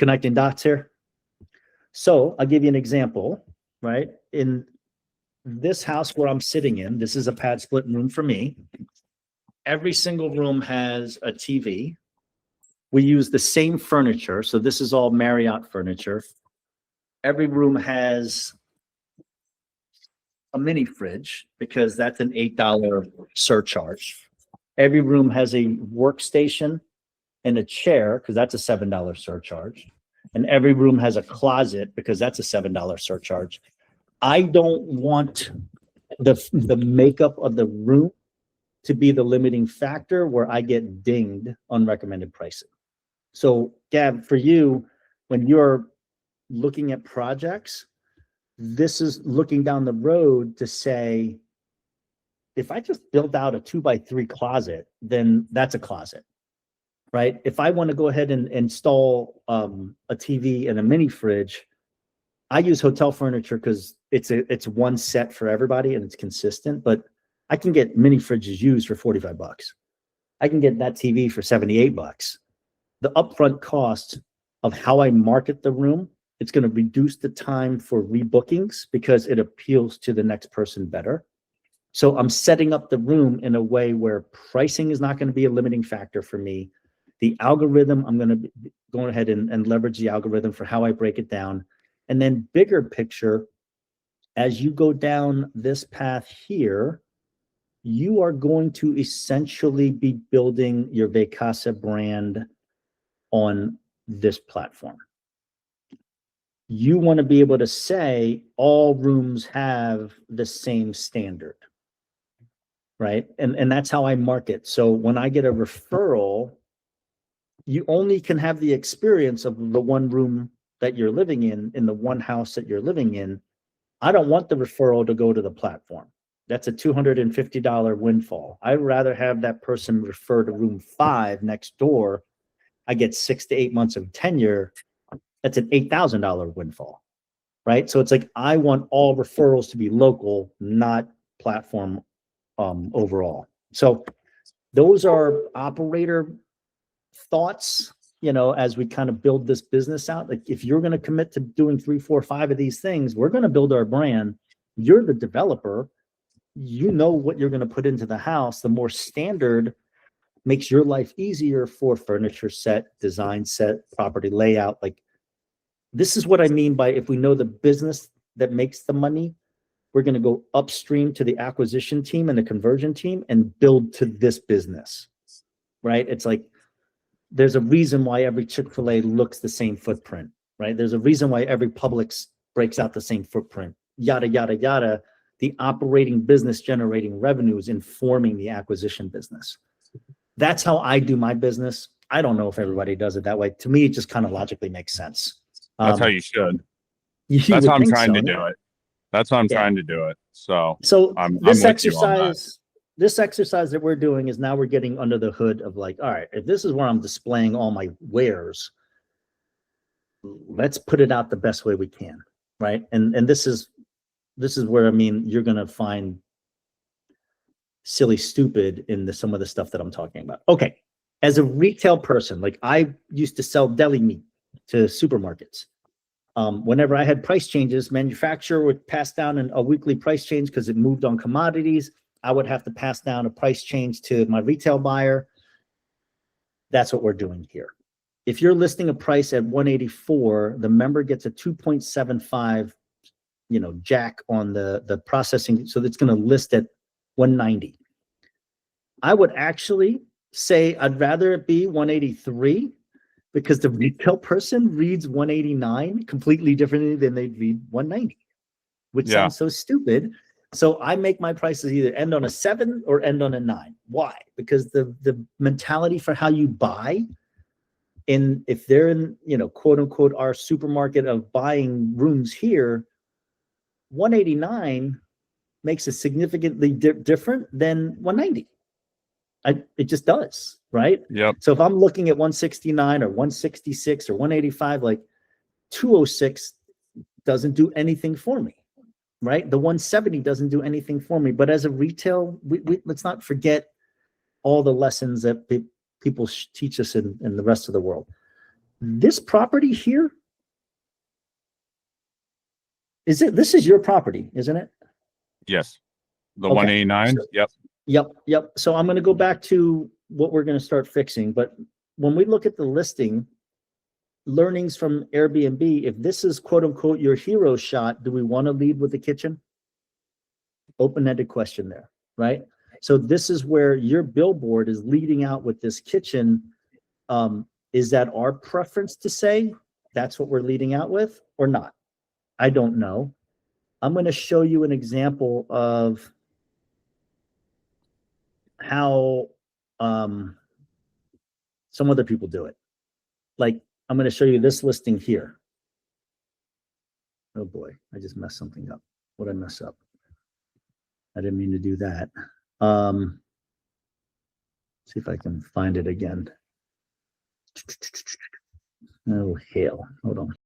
connecting dots here? So I'll give you an example, right? In this house where I'm sitting in, this is a PadSplit room for me. Every single room has a TV. We use the same furniture. So this is all Marriott furniture. Every room has a mini fridge because that's an $8 surcharge. Every room has a workstation and a chair because that's a $7 surcharge. And every room has a closet because that's a $7 surcharge. I don't want the makeup of the room to be the limiting factor where I get dinged on recommended pricing. So Gab, for you, when you're looking at projects, this is looking down the road to say, if I just build out a 2x3 closet, then that's a closet, right? If I want to go ahead and install a TV and a mini fridge, I use hotel furniture because it's one set for everybody and it's consistent, but I can get mini fridges used for $45. I can get that TV for $78. The upfront cost of how I market the room, it's going to reduce the time for rebookings because it appeals to the next person better. So I'm setting up the room in a way where pricing is not going to be a limiting factor for me. The algorithm, I'm going to go ahead and leverage the algorithm for how I break it down. And then bigger picture, as you go down this path here, you are going to essentially be building your Vacasa brand on this platform. You want to be able to say all rooms have the same standard, right? And that's how I market. So when I get a referral, you only can have the experience of the one room that you're living in the one house that you're living in. I don't want the referral to go to the platform. That's a $250 windfall. I'd rather have that person refer to room 5 next door. I get 6 to 8 months of tenure. That's an $8,000 windfall, right? So it's like, I want all referrals to be local, not platform overall. So those are operator thoughts, you know, as we kind of build this business out. Like, if you're going to commit to doing 3, 4, 5 of these things, we're going to build our brand. You're the developer. You know what you're going to put into the house. The more standard makes your life easier for furniture set, design set, property layout. Like, this is what I mean by, if we know the business that makes the money, we're going to go upstream to the acquisition team and the conversion team and build to this business, right? It's like, there's a reason why every Chick-fil-A looks the same footprint, right? There's a reason why every Publix breaks out the same footprint, yada, yada, yada. The operating business generating revenue is informing the acquisition business. That's how I do my business. I don't know if everybody does it that way. To me, it just kind of logically makes sense. That's how you should. That's how I'm trying to do it. That's how I'm trying to do it. So I'm this with you on that. This exercise that we're doing is, now we're getting under the hood of like, all right, if this is where I'm displaying all my wares, let's put it out the best way we can, right? And this is where, I mean, you're gonna find silly stupid in some of the stuff that I'm talking about. Okay, as a retail person, like, I used to sell deli meat to supermarkets. Whenever I had price changes, manufacturer would pass down a weekly price change because it moved on commodities. I would have to pass down a price change to my retail buyer. That's what we're doing here. If you're listing a price at 184, the member gets a 2.75, you know, jack on the processing. So that's going to list at 190. I would actually say I'd rather it be 183, because the retail person reads 189 completely differently than they'd read 190, which sounds so stupid. So I make my prices either end on a 7 or end on a 9. Why? Because the mentality for how you buy, if they're in, you know, quote unquote, our supermarket of buying rooms here, 189 makes it significantly different than 190. It just does, right? Yep. So if I'm looking at 169 or 166 or 185, like 206 doesn't do anything for me, right? The 170 doesn't do anything for me. But as a retail, let's not forget all the lessons that people teach us in the rest of the world. this property here, this is your property, isn't it? Yes. The Okay. 189. Yep. Yep. So I'm going to go back to what we're going to start fixing. But when we look at the listing, learnings from Airbnb, if this is quote unquote your hero shot, do we want to lead with the kitchen? Open-ended question there, right? So this is where your billboard is leading out with this kitchen. Is that our preference to say that's what we're leading out with or not? I don't know. I'm going to show you an example of how some other people do it. Like, I'm going to show you this listing here. Oh boy, I just messed something up. What did I mess up? I didn't mean to do that. See if I can find it again. Oh, hell. Hold on.